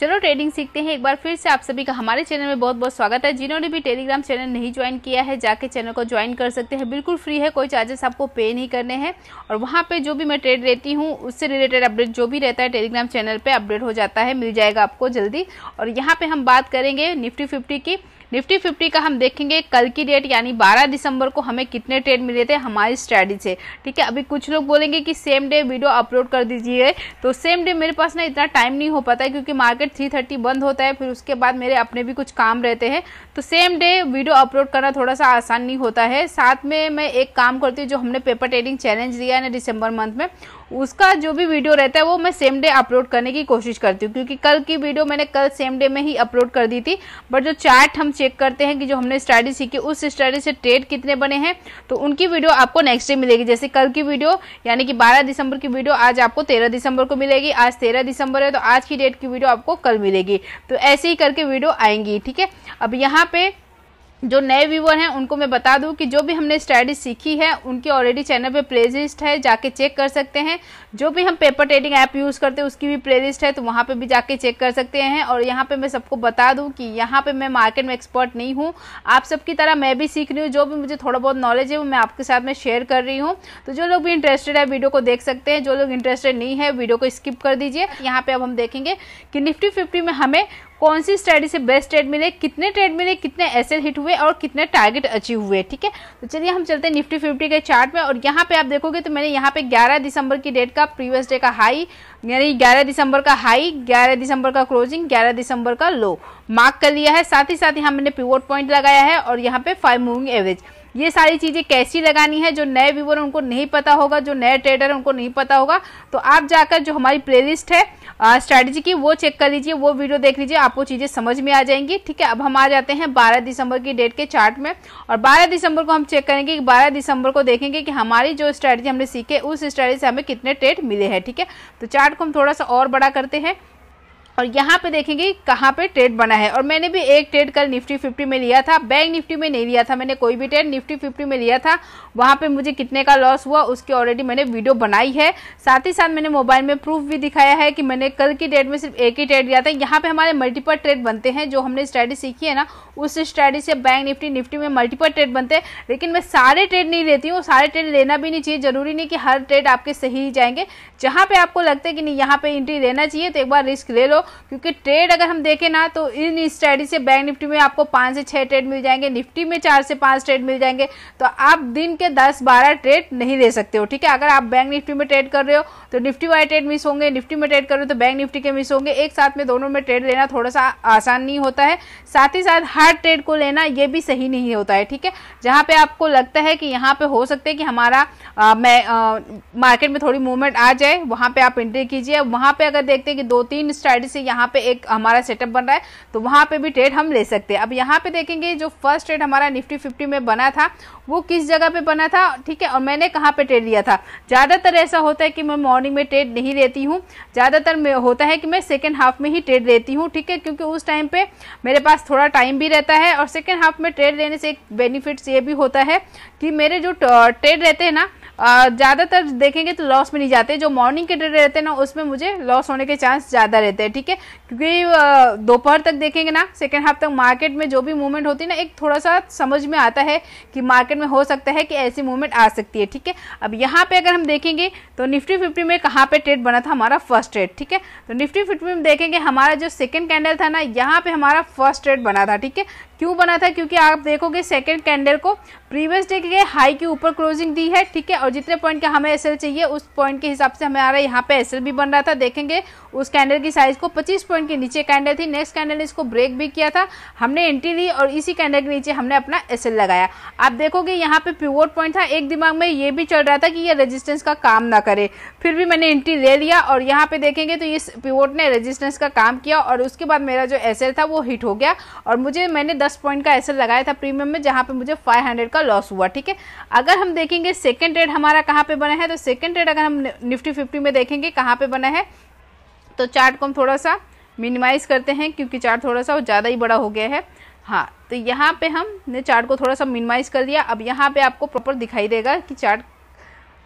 चलो ट्रेडिंग सीखते हैं। एक बार फिर से आप सभी का हमारे चैनल में बहुत बहुत स्वागत है। जिन्होंने भी टेलीग्राम चैनल नहीं ज्वाइन किया है जाके चैनल को ज्वाइन कर सकते हैं, बिल्कुल फ्री है, कोई चार्जेस आपको पे नहीं करने हैं। और वहाँ पे जो भी मैं ट्रेड लेती हूँ उससे रिलेटेड अपडेट जो भी रहता है टेलीग्राम चैनल पे अपडेट हो जाता है, मिल जाएगा आपको जल्दी। और यहाँ पे हम बात करेंगे निफ्टी 50 की। निफ्टी 50 का हम देखेंगे कल की डेट यानी 12 दिसंबर को हमें कितने ट्रेड मिले थे हमारी स्ट्रैटेजी से। ठीक है, अभी कुछ लोग बोलेंगे कि सेम डे वीडियो अपलोड कर दीजिए, तो सेम डे मेरे पास ना इतना टाइम नहीं हो पाता है क्योंकि मार्केट 3:30 बंद होता है, फिर उसके बाद मेरे अपने भी कुछ काम रहते हैं, तो सेम डे वीडियो अपलोड करना थोड़ा सा आसान नहीं होता है। साथ में मैं एक काम करती हूँ, जो हमने पेपर ट्रेडिंग चैलेंज दिया है ना दिसंबर मंथ में, उसका जो भी वीडियो रहता है वो मैं सेम डे अपलोड करने की कोशिश करती हूँ, क्योंकि कल की वीडियो मैंने कल सेम डे में ही अपलोड कर दी थी। बट जो चार्ट हम चेक करते हैं कि जो हमने स्ट्रैटेजी सीखी उस स्ट्रैटेजी से ट्रेड कितने बने हैं, तो उनकी वीडियो आपको नेक्स्ट डे मिलेगी। जैसे कल की वीडियो यानी कि 12 दिसंबर की वीडियो आज आपको 13 दिसंबर को मिलेगी। आज 13 दिसंबर है तो आज की डेट की वीडियो आपको कल मिलेगी। तो ऐसे ही करके वीडियो आएंगी। ठीक है, अब यहाँ पे जो नए व्यूअर हैं उनको मैं बता दूं कि जो भी हमने स्ट्रैटेजी सीखी है उनकी ऑलरेडी चैनल पे प्लेलिस्ट है, जाके चेक कर सकते हैं। जो भी हम पेपर ट्रेडिंग ऐप यूज़ करते हैं उसकी भी प्लेलिस्ट है, तो वहाँ पे भी जाके चेक कर सकते हैं। और यहाँ पे मैं सबको बता दूं कि यहाँ पे मैं मार्केट में एक्सपर्ट नहीं हूँ, आप सबकी तरह मैं भी सीख रही हूँ। जो भी मुझे थोड़ा बहुत नॉलेज है वो मैं आपके साथ में शेयर कर रही हूँ। तो जो लोग भी इंटरेस्टेड है वीडियो को देख सकते हैं, जो लोग इंटरेस्टेड नहीं है वीडियो को स्किप कर दीजिए। यहाँ पे अब हम देखेंगे कि निफ्टी 50 में हमें कौन सी स्ट्रैटेजी से बेस्ट ट्रेड मिले, कितने ट्रेड मिले, कितने एसएल हिट हुए और कितने टारगेट अचीव हुए। ठीक है, तो चलिए हम चलते हैं निफ्टी 50 के चार्ट में। और यहाँ पे आप देखोगे तो मैंने यहाँ पे 11 दिसंबर की डेट का प्रीवियस डे का हाई यानी 11 दिसंबर का हाई, 11 दिसंबर का क्लोजिंग, 11 दिसंबर का लो मार्क कर लिया है। साथ ही साथ यहाँ मैंने पिवोट पॉइंट लगाया है और यहाँ पे 5 मूविंग एवरेज। ये सारी चीजें कैसी लगानी है, जो नए व्यूअर उनको नहीं पता होगा, जो नए ट्रेडर है उनको नहीं पता होगा, तो आप जाकर जो हमारी प्लेलिस्ट है स्ट्रैटेजी की वो चेक कर लीजिए, वो वीडियो देख लीजिए, आपको चीजें समझ में आ जाएंगी। ठीक है, अब हम आ जाते हैं 12 दिसंबर की डेट के चार्ट में। और 12 दिसंबर को हम चेक करेंगे कि 12 दिसंबर को देखेंगे कि हमारी जो स्ट्रैटेजी हमने सीखे उस स्ट्रैटेजी से हमें कितने ट्रेड मिले हैं। ठीक है, तो चार्ट को हम थोड़ा सा और बड़ा करते हैं और यहाँ पे देखेंगे कहाँ पे ट्रेड बना है। और मैंने भी एक ट्रेड कल निफ्टी 50 में लिया था, बैंक निफ्टी में नहीं लिया था मैंने कोई भी ट्रेड, निफ्टी 50 में लिया था। वहाँ पे मुझे कितने का लॉस हुआ उसकी ऑलरेडी मैंने वीडियो बनाई है। साथ ही साथ मैंने मोबाइल में प्रूफ भी दिखाया है कि मैंने कल की डेट में सिर्फ एक ही ट्रेड लिया था। यहाँ पे हमारे मल्टीपल ट्रेड बनते हैं, जो हमने स्ट्रैटेजी सीखी है ना उस स्ट्रैटेजी से बैंक निफ्टी में मल्टीपल ट्रेड बनते हैं। लेकिन मैं सारे ट्रेड नहीं लेती हूँ, सारे ट्रेड लेना भी नहीं चाहिए, जरूरी नहीं कि हर ट्रेड आपके सही जाएंगे। जहाँ पे आपको लगता है कि नहीं यहाँ पे एंट्री लेना चाहिए तो एक बार रिस्क ले लो, क्योंकि ट्रेड अगर हम देखें ना तो इन स्ट्रैटेजी से बैंक निफ्टी में आपको 5 से 6 ट्रेड मिल जाएंगे, निफ्टी में 4 से 5 ट्रेड मिल जाएंगे, तो आप दिन के 10-12 ट्रेड नहीं ले सकते हो। ठीक है, अगर आप बैंक निफ्टी में ट्रेड कर रहे हो तो निफ्टी वाले ट्रेड मिस होंगे, निफ्टी में ट्रेड कर रहे हो तो बैंक निफ्टी के मिस होंगे। एक साथ में दोनों में ट्रेड लेना थोड़ा सा आसान नहीं होता है, साथ ही साथ हर ट्रेड को लेना ये भी सही नहीं होता है। ठीक है, जहाँ पे आपको लगता है कि यहाँ पे हो सकता है कि हमारा मार्केट में थोड़ी मूवमेंट आ जाए, वहाँ पे आप एंट्री कीजिए। वहाँ पे अगर देखते हैं कि 2-3 स्ट्रैटेजी से यहाँ पे एक हमारा सेटअप बन रहा है तो वहाँ पे भी ट्रेड हम ले सकते हैं। अब यहाँ पे देखेंगे जो फर्स्ट ट्रेड हमारा निफ्टी 50 में बना था वो किस जगह पे बना था। ठीक है, और मैंने कहाँ पे ट्रेड लिया था। ज़्यादातर ऐसा होता है कि मैं मॉर्निंग में ट्रेड नहीं लेती हूँ, ज़्यादातर होता है कि मैं सेकेंड हाफ में ही ट्रेड लेती हूँ। ठीक है, क्योंकि उस टाइम पे मेरे पास थोड़ा टाइम भी रहता है और सेकेंड हाफ में ट्रेड लेने से एक बेनिफिट्स ये भी होता है कि मेरे जो ट्रेड रहते हैं ना ज़्यादातर देखेंगे तो लॉस में नहीं जाते। जो मॉर्निंग के ट्रेड रहते हैं ना उसमें मुझे लॉस होने के चांस ज़्यादा रहते हैं। ठीक है, क्योंकि दोपहर तक देखेंगे ना सेकेंड हाफ तक मार्केट में जो भी मूवमेंट होती है ना एक थोड़ा सा समझ में आता है कि मार्केट में हो सकता है कि ऐसी मूवमेंट आ सकती है। ठीक है, अब यहाँ पे अगर हम देखेंगे तो निफ्टी 50 में कहाँ पे ट्रेड बना था हमारा फर्स्ट ट्रेड। ठीक है, तो निफ्टी 50 में देखेंगे हमारा जो सेकेंड कैंडल था ना यहाँ पे हमारा फर्स्ट ट्रेड बना था। ठीक है, क्यों बना था, क्योंकि आप देखोगे सेकेंड कैंडल को प्रीवियस डे के हाई के ऊपर क्लोजिंग दी है। ठीक है, और जितने पॉइंट का हमें एसएल चाहिए उस पॉइंट के हिसाब से हमें आ रहा है, यहाँ पे एसएल भी बन रहा था। देखेंगे उस कैंडल की साइज को 25 पॉइंट के नीचे कैंडल थी, नेक्स्ट कैंडल ने इसको ब्रेक भी किया था, हमने एंट्री ली और इसी कैंडल के नीचे हमने अपना एसएल लगाया। आप देखोगे यहाँ पे पिवोट पॉइंट था, एक दिमाग में ये भी चल रहा था कि ये रेजिस्टेंस का काम ना करे, फिर भी मैंने एंट्री ले लिया और यहाँ पे देखेंगे तो इस पिवोट ने रेजिस्टेंस का काम किया और उसके बाद मेरा जो एसएल था वो हिट हो गया और मैंने 10 पॉइंट का एसएल लगाया था प्रीमियम में, जहाँ पे मुझे 500 का लॉस हुआ। ठीक है, अगर हम देखेंगे सेकेंड ट्रेड हमारा कहाँ पे बना है, तो सेकेंड ट्रेड अगर हम निफ्टी 50 में देखेंगे कहाँ पे बना है, तो चार्ट को हम थोड़ा सा मिनिमाइज करते हैं क्योंकि चार्ट थोड़ा सा ज़्यादा ही बड़ा हो गया है। हाँ, तो यहाँ पे हमने चार्ट को थोड़ा सा मिनिमाइज कर दिया। अब यहाँ पे आपको प्रॉपर दिखाई देगा कि चार्ट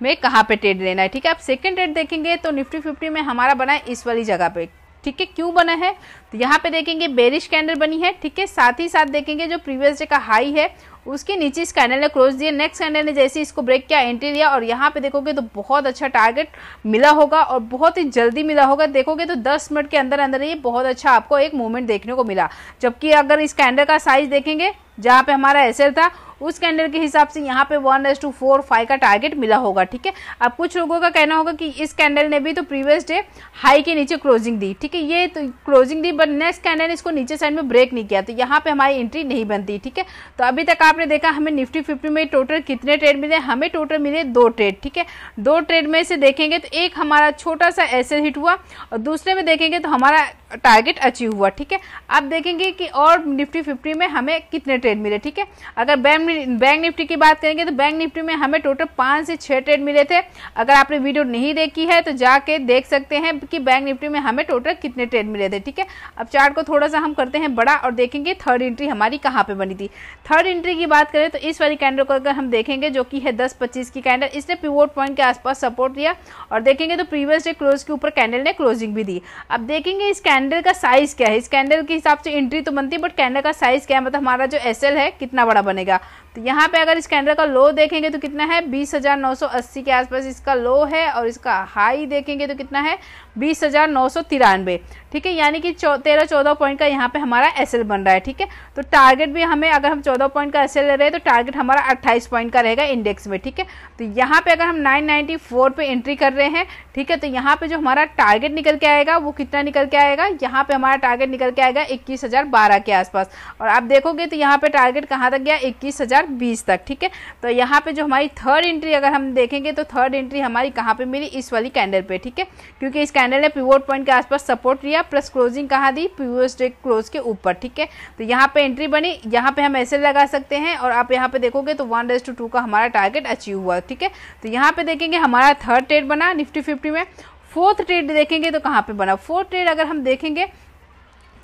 में कहाँ पे ट्रेड लेना है। ठीक है, आप सेकेंड ट्रेड देखेंगे तो निफ्टी 50 में हमारा बना है इस वाली जगह पे। ठीक है, क्यों बना है तो यहाँ पे देखेंगे बेरिश कैंडल बनी है। ठीक है, साथ ही साथ देखेंगे जो प्रीवियस डे का हाई है उसके नीचे इस कैंडल ने क्लोज दिया, नेक्स्ट कैंडल ने जैसे इसको ब्रेक किया एंट्री लिया और यहाँ पे देखोगे तो बहुत अच्छा टारगेट मिला होगा और बहुत ही जल्दी मिला होगा। देखोगे तो 10 मिनट के अंदर अंदर ये बहुत अच्छा आपको एक मूवमेंट देखने को मिला। जबकि अगर इस कैंडल का साइज देखेंगे जहाँ पे हमारा एसएल था उस कैंडल के हिसाब से यहाँ पे 1:4-5 का टारगेट मिला होगा। ठीक है, अब कुछ लोगों का कहना होगा कि इस कैंडल ने भी तो प्रीवियस डे हाई के नीचे क्लोजिंग दी। ठीक है, ये तो closing the but next candle ने इसको नीचे साइड में ब्रेक नहीं किया तो यहाँ पे हमारी एंट्री नहीं बनती। ठीक है, तो अभी तक आपने देखा हमें निफ्टी 50 में टोटल कितने ट्रेड मिले, हमें टोटल मिले 2 ट्रेड। ठीक है, 2 ट्रेड में से देखेंगे तो एक हमारा छोटा सा एसएल हिट हुआ और दूसरे में देखेंगे तो हमारा टारगेट अचीव हुआ। ठीक है, अब देखेंगे कि और निफ्टी 50 में हमें कितने ट्रेड मिले। ठीक है, अगर बैंक निफ्टी की बात करेंगे तो बैंक निफ्टी में हमें टोटल 5 से 6 ट्रेड मिले थे। अगर आपने वीडियो नहीं देखी है तो जाके देख सकते हैं कि बैंक निफ्टी में हमें टोटल कितने ट्रेड मिले थे। ठीक है, अब चार्ट को थोड़ा सा हम करते हैं बड़ा और देखेंगे थर्ड एंट्री हमारी कहाँ पे बनी थी। थर्ड एंट्री की बात करें तो इस वाली कैंडल को अगर हम देखेंगे जो कि है 10-25 की कैंडल, इसने पिवोट पॉइंट के आसपास सपोर्ट दिया और देखेंगे तो प्रीवियस डे क्लोज के ऊपर कैंडल ने क्लोजिंग भी दी। अब देखेंगे इस कैंडल का साइज क्या है। इस कैंडल के हिसाब से एंट्री तो बनती है बट कैंडल का साइज क्या है, मतलब हमारा जो एसएल है कितना बड़ा बनेगा। तो यहाँ पे अगर इस कैंडल का लो देखेंगे तो कितना है 20,980 के आसपास इसका लो है और इसका हाई देखेंगे तो कितना है 20,993। ठीक है, यानी कि 13-14 पॉइंट का यहाँ पे हमारा एसएल बन रहा है। ठीक है, तो टारगेट भी हमें अगर हम 14 पॉइंट का एसएल ले रहे हैं तो टारगेट हमारा 28 पॉइंट का रहेगा इंडेक्स में। ठीक है, तो यहाँ पे अगर हम 994 पे एंट्री कर रहे हैं, ठीक है, तो यहाँ पे जो हमारा टारगेट निकल के आएगा वो कितना निकल के आएगा, यहाँ पे हमारा टारगेट निकल के आएगा 21,012 के आसपास। और आप देखोगे तो यहाँ पे टारगेट कहाँ तक गया 21,020 तक। ठीक है, तो यहाँ पे जो हमारी थर्ड एंट्री अगर हम देखेंगे तो थर्ड एंट्री हमारी कहाँ पे मिली, इस वाली कैंडल पे। ठीक है, क्योंकि इस कैंडल ने पिवोट पॉइंट के आसपास सपोर्ट लिया प्लस क्लोजिंग कहाँ दी, प्रीवियस डे क्लोज के ऊपर। ठीक है, तो यहाँ पे एंट्री बनी, यहाँ पे हम ऐसे लगा सकते हैं और आप यहाँ पे देखोगे तो 1:2 का हमारा टारगेट अचीव हुआ। ठीक है, तो यहाँ पे देखेंगे हमारा थर्ड ट्रेड बना निफ्टी 50 में। फोर्थ ट्रेड देखेंगे तो कहाँ पे बना, फोर्थ ट्रेड अगर हम देखेंगे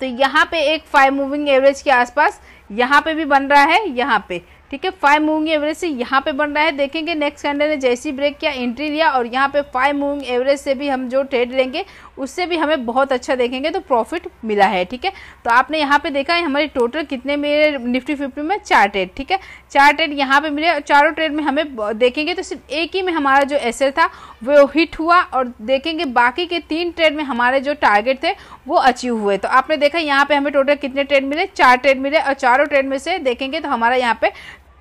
तो यहाँ पे एक 5 मूविंग एवरेज के आसपास यहाँ पे भी बन रहा है यहाँ पे। ठीक है, 5 मूविंग एवरेज से यहाँ पे बन रहा है। देखेंगे नेक्स्ट कैंडल ने जैसी ब्रेक किया एंट्री लिया और यहाँ पे 5 मूविंग एवरेज से भी हम जो ट्रेड लेंगे उससे भी हमें बहुत अच्छा देखेंगे तो प्रॉफिट मिला है। ठीक है, तो आपने यहाँ पे देखा है हमारे टोटल कितने मेरे निफ्टी 50 में 4 ट्रेड। ठीक है, 4 ट्रेड यहाँ पे मिले और चारों ट्रेड में हमें देखेंगे तो सिर्फ एक ही में हमारा जो एसएल था वो हिट हुआ और देखेंगे बाकी के 3 ट्रेड में हमारे जो टारगेट थे वो अचीव हुए। तो आपने देखा यहाँ पे हमें टोटल कितने ट्रेड मिले, 4 ट्रेड मिले और चारों ट्रेड में से देखेंगे तो हमारा यहाँ पे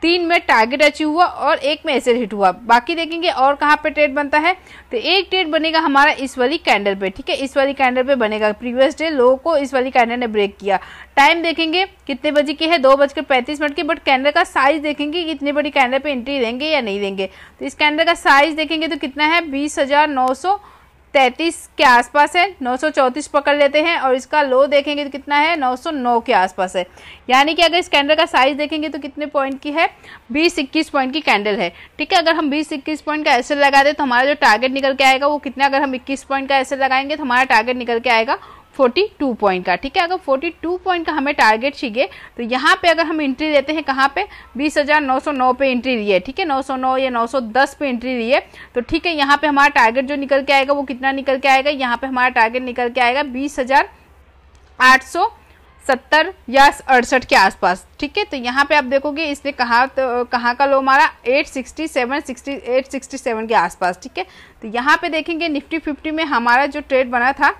3 में टारगेट अचीव हुआ और 1 में एसएल हिट हुआ। बाकी देखेंगे और कहाँ पे ट्रेड बनता है तो एक ट्रेड बनेगा हमारा इस वाली कैंडल पे। ठीक है, इस वाली कैंडल पे बनेगा, प्रीवियस डे लो को इस वाली कैंडल ने ब्रेक किया। टाइम देखेंगे कितने बजे की है, 2:35 की, बट कैंडल का साइज देखेंगे कितनी बड़ी कैंडल पे एंट्री देंगे या नहीं देंगे। तो इस कैंडल का साइज देखेंगे तो कितना है 20,933 के आसपास है, 934 पकड़ लेते हैं और इसका लो देखेंगे तो कितना है 909 के आसपास है। यानी कि अगर इस कैंडल का साइज देखेंगे तो कितने पॉइंट की है 20-21 पॉइंट की कैंडल है। ठीक है, अगर हम 20-21 पॉइंट का एसएल लगा दे तो हमारा जो टारगेट निकल के आएगा वो कितना, अगर हम 21 पॉइंट का एसएल लगाएंगे तो हमारा टारगेट निकल के आएगा 42 पॉइंट का। ठीक है, अगर 42 पॉइंट का हमें टारगेट चाहिए तो यहाँ पे अगर हम एंट्री लेते हैं कहाँ पे 20,909 पे एंट्री ली है। ठीक है, 909 या 910 पे एंट्री ली है तो ठीक है, यहाँ पे हमारा टारगेट जो निकल के आएगा वो कितना निकल के आएगा, यहाँ पे हमारा टारगेट निकल के आएगा 20,870 या 68 के आसपास। ठीक है, तो यहाँ पे आप देखोगे इसने कहाँ का लो मारा 867 के आसपास। ठीक है, तो यहाँ पे देखेंगे निफ्टी 50 में हमारा जो ट्रेड बना था,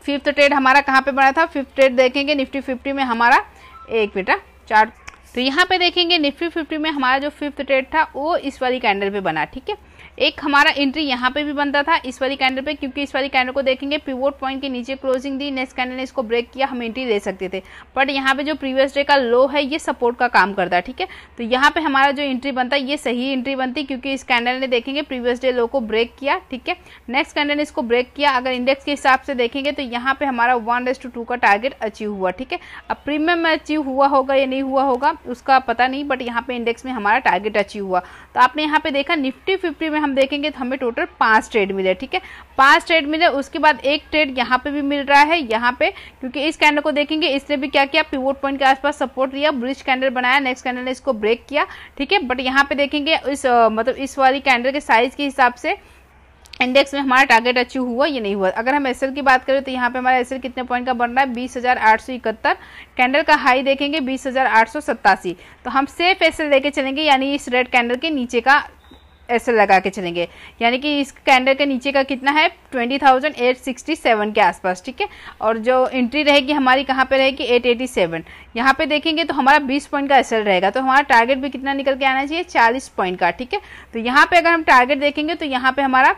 फिफ्थ ट्रेड हमारा कहाँ पे बना था, फिफ्थ ट्रेड देखेंगे निफ्टी 50 में हमारा, एक मिनट चार्ट, तो यहाँ पे देखेंगे निफ्टी 50 में हमारा जो फिफ्थ ट्रेड था वो इस वाली कैंडल पे बना। ठीक है, एक हमारा एंट्री यहाँ पे भी बनता था इस वाली कैंडल पे, क्योंकि इस वाली कैंडल को देखेंगे पिवोट पॉइंट के नीचे क्लोजिंग दी, नेक्स्ट कैंडल ने इसको ब्रेक किया, हम एंट्री ले सकते थे। बट यहाँ पे जो प्रीवियस डे का लो है ये सपोर्ट का काम करता है। ठीक है, तो यहाँ पे हमारा जो एंट्री बनता है ये सही एंट्री बनती, क्योंकि इस कैंडल ने देखेंगे प्रीवियस डे लो को ब्रेक किया। ठीक है, नेक्स्ट कैंडल ने इसको ब्रेक किया। अगर इंडेक्स के हिसाब से देखेंगे तो यहाँ पे हमारा 1:2 का टारगेट अचीव हुआ। ठीक है, अब प्रीमियम में अचीव हुआ होगा या नहीं हुआ होगा उसका पता नहीं, बट यहाँ पे इंडेक्स में हमारा टारगेट अचीव हुआ। तो आपने यहाँ पे देखा निफ्टी 50 में हम देखेंगे तो हमें टोटल 5 ट्रेड मिले। ठीक है, 5 ट्रेड मिले, उसके बाद एक ट्रेड यहाँ पे भी मिल रहा है यहाँ पे, क्योंकि इस कैंडल को देखेंगे इसने भी क्या किया, पिवोट पॉइंट के आसपास सपोर्ट लिया, बुलिश कैंडल बनाया, नेक्स्ट कैंडल ने इसको ब्रेक किया। ठीक है, बट यहाँ पे देखेंगे इस मतलब इस वाली कैंडल के साइज के हिसाब से इंडेक्स में हमारा टारगेट अचीव हुआ ये नहीं हुआ। अगर हम एसएल की बात करें तो यहाँ पे हमारा एसएल कितने पॉइंट का बन रहा है 20,871। कैंडल का हाई देखेंगे 20,887। तो हम सेफ एसएल लेके चलेंगे, यानी इस रेड कैंडल के नीचे का एसएल लगा के चलेंगे, यानी कि इस कैंडल के नीचे का कितना है 20,867 के आसपास, ठीक है। और जो एंट्री रहेगी हमारी कहाँ पे रहेगी 887। यहाँ पे देखेंगे तो हमारा 20 पॉइंट का एसएल रहेगा, तो हमारा टारगेट भी कितना निकल के आना चाहिए 40 पॉइंट का, ठीक है। तो यहाँ पे अगर हम टारगेट देखेंगे तो यहाँ पे हमारा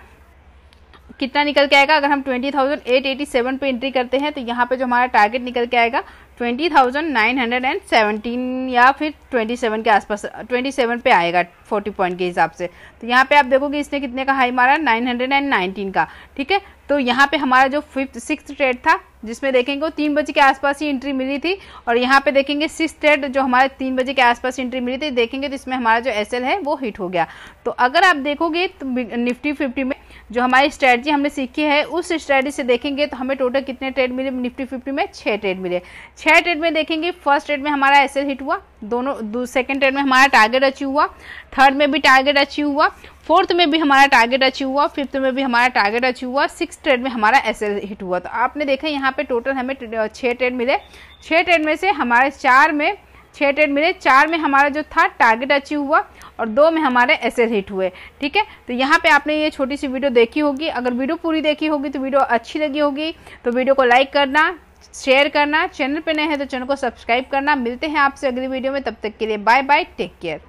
कितना निकल के आएगा, अगर हम 20,887 पे एंट्री करते हैं तो यहाँ पे जो हमारा टारगेट निकल के आएगा 20,917 या फिर 27 के आसपास, 27 पे आएगा 40 पॉइंट के हिसाब से। तो यहाँ पे आप देखोगे इसने कितने का हाई मारा 919 का, ठीक है। तो यहाँ पे हमारा जो 6th ट्रेड था जिसमें देखेंगे वो 3 बजे के आसपास ही एंट्री मिली थी, और यहाँ पे देखेंगे 6th ट्रेड जो हमारे 3 बजे के आसपास एंट्री मिली थी, देखेंगे तो इसमें हमारा जो एसएल है वो हिट हो गया। तो अगर आप देखोगे तो निफ्टी 50 में जो हमारी स्ट्रेटजी हमने सीखी है उस स्ट्रेटजी से देखेंगे तो हमें टोटल कितने ट्रेड मिले निफ्टी 50 में 6 ट्रेड मिले। 6 ट्रेड में देखेंगे फर्स्ट ट्रेड में हमारा एसएल हिट हुआ, सेकंड ट्रेड में हमारा टारगेट अचीव हुआ, थर्ड में भी टारगेट अचीव हुआ, फोर्थ में भी हमारा टारगेट अचीव हुआ, फिफ्थ में भी हमारा टारगेट अचीव हुआ, 6th ट्रेड में हमारा एसएल हिट हुआ। तो आपने देखा यहाँ पे टोटल हमें 6 ट्रेड मिले। 6 ट्रेड में से हमारे 4 में 6 ट्रेड मिले, 4 में हमारा जो था टारगेट अचीव हुआ और 2 में हमारे एसएल हिट हुए, ठीक है। तो यहाँ पे आपने ये छोटी सी वीडियो देखी होगी। अगर वीडियो पूरी देखी होगी तो वीडियो अच्छी लगी होगी तो वीडियो को लाइक करना, शेयर करना, चैनल पे नए हैं तो चैनल को सब्सक्राइब करना। मिलते हैं आपसे अगली वीडियो में, तब तक के लिए बाय बाय, टेक केयर।